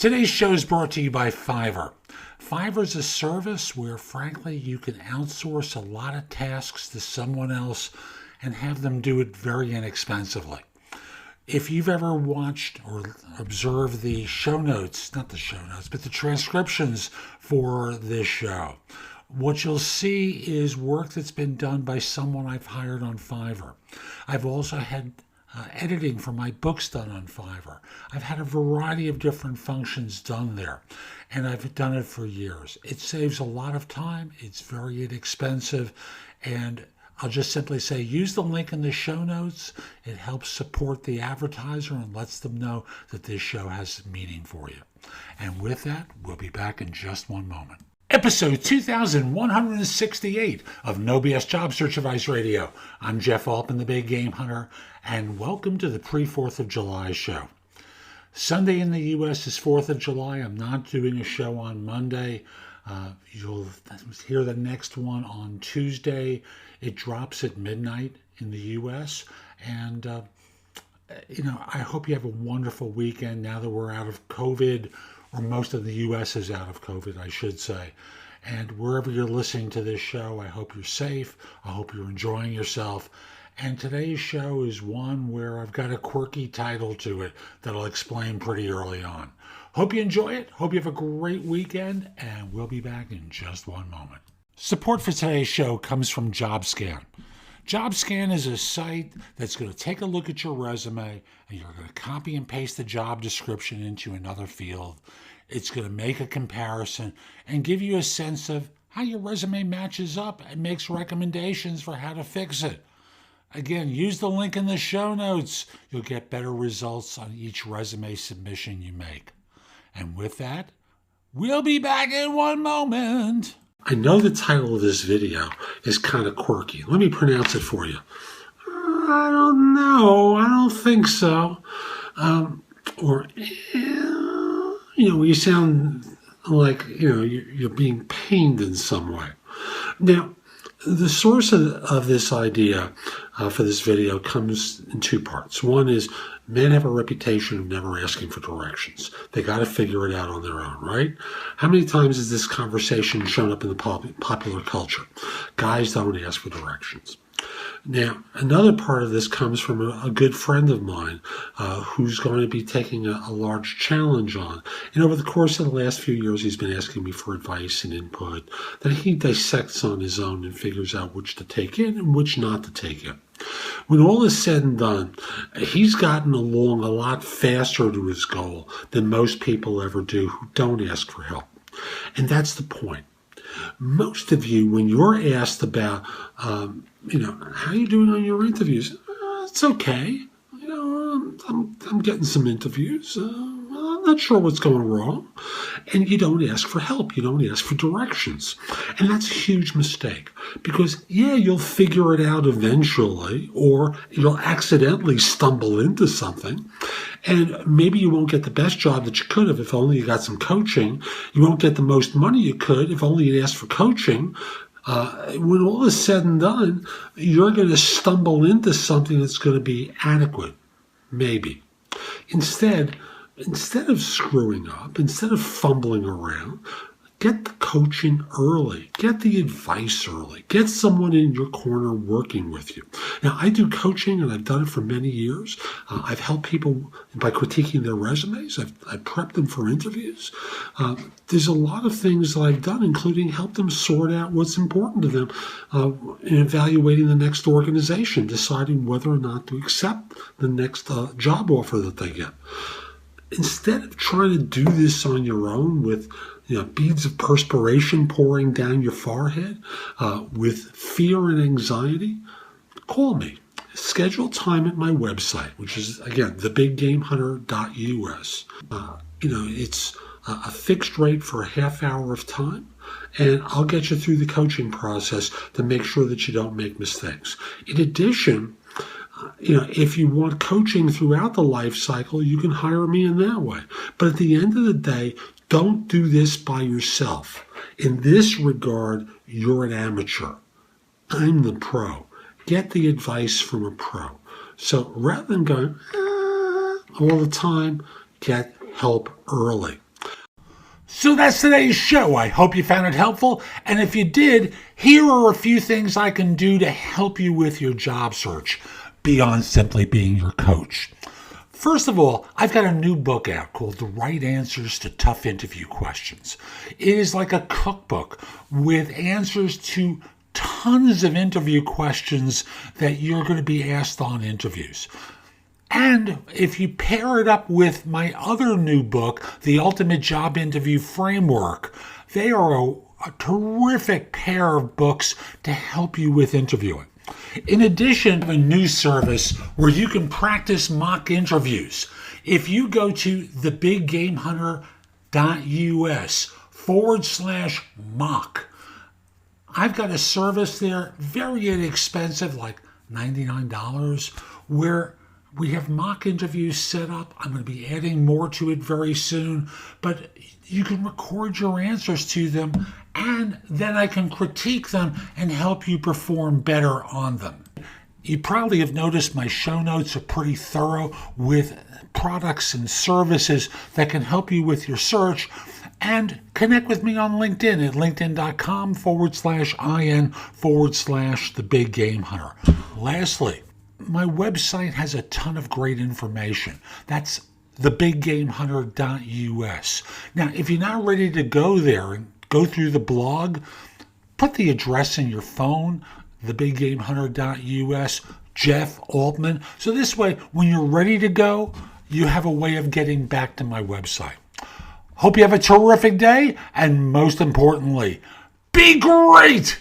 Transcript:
Today's show is brought to you by Fiverr. Fiverr is a service where, frankly, you can outsource a lot of tasks to someone else and have them do it very inexpensively. If you've ever watched or observed the show notes, not the show notes, but the transcriptions for this show, what you'll see is work that's been done by someone I've hired on Fiverr. I've also had editing for my books done on Fiverr. I've had a variety of different functions done there, and I've done it for years. It saves a lot of time, it's very inexpensive, and I'll just simply say use the link in the show notes. It helps support the advertiser and lets them know that this show has meaning for you. And with that, we'll be back in just one moment. Episode 2168 of No BS Job Search Advice Radio. I'm Jeff Altman, the Big Game Hunter, and welcome to the pre-4th of July show. Sunday in the U.S. is 4th of July. I'm not doing a show on Monday. You'll hear the next one on Tuesday. It drops at midnight in the U.S. And, I hope you have a wonderful weekend now that we're out of COVID, or most of the U.S. is out of COVID, I should say. And wherever you're listening to this show, I hope you're safe. I hope you're enjoying yourself. And today's show is one where I've got a quirky title to it that I'll explain pretty early on. Hope you enjoy it. Hope you have a great weekend. And we'll be back in just one moment. Support for today's show comes from JobScan. JobScan is a site that's going to take a look at your resume and you're going to copy and paste the job description into another field. It's going to make a comparison and give you a sense of how your resume matches up and makes recommendations for how to fix it. Again, use the link in the show notes. You'll get better results on each resume submission you make. And with that, we'll be back in one moment. I know the title of this video is kind of quirky. Let me pronounce it for you. I don't know. I don't think so. You sound like, you're being pained in some way. Now, the source of this idea for this video comes in two parts. One is men have a reputation of never asking for directions. They got to figure it out on their own, right? How many times has this conversation shown up in the popular culture? Guys don't ask for directions. Now, another part of this comes from a good friend of mine who's going to be taking a large challenge on. And over the course of the last few years, he's been asking me for advice and input that he dissects on his own and figures out which to take in and which not to take in. When all is said and done, he's gotten along a lot faster to his goal than most people ever do who don't ask for help. And that's the point. Most of you, when you're asked about, how are you doing on your interviews? It's okay. I'm getting some interviews. I'm not sure what's going wrong. And you don't ask for help. You don't ask for directions. And that's a huge mistake because, you'll figure it out eventually, or you'll accidentally stumble into something. And maybe you won't get the best job that you could have if only you got some coaching. You won't get the most money you could if only you'd asked for coaching. When all is said and done, you're going to stumble into something that's going to be adequate. Maybe. Instead of screwing up, instead of fumbling around, get the coaching early. Get the advice early. Get someone in your corner working with you. Now, I do coaching, and I've done it for many years. I've helped people by critiquing their resumes. I've prepped them for interviews. There's a lot of things that I've done, including help them sort out what's important to them in evaluating the next organization, deciding whether or not to accept the next job offer that they get. Instead of trying to do this on your own with beads of perspiration pouring down your forehead, with fear and anxiety, call me. Schedule time at my website, which is, again, thebiggamehunter.us. It's a fixed rate for a half hour of time, and I'll get you through the coaching process to make sure that you don't make mistakes. In addition, if you want coaching throughout the life cycle, you can hire me in that way. But at the end of the day, don't do this by yourself. In this regard, you're an amateur. I'm the pro. Get the advice from a pro. So rather than going all the time, get help early. So that's today's show. I hope you found it helpful. And if you did, here are a few things I can do to help you with your job search beyond simply being your coach. First of all, I've got a new book out called The Right Answers to Tough Interview Questions. It is like a cookbook with answers to tons of interview questions that you're going to be asked on interviews. And if you pair it up with my other new book, The Ultimate Job Interview Framework, they are a terrific pair of books to help you with interviewing. In addition, I have a new service where you can practice mock interviews. If you go to thebiggamehunter.us/mock, I've got a service there, very inexpensive, like $99, where we have mock interviews set up. I'm going to be adding more to it very soon, but you can record your answers to them, and then I can critique them and help you perform better on them. You probably have noticed my show notes are pretty thorough with products and services that can help you with your search. And connect with me on LinkedIn at linkedin.com/in/thebiggamehunter. Lastly, my website has a ton of great information. That's thebiggamehunter.us. Now, if you're not ready to go there and go through the blog, put the address in your phone, thebiggamehunter.us, Jeff Altman. So this way, when you're ready to go, you have a way of getting back to my website. Hope you have a terrific day, and most importantly, be great!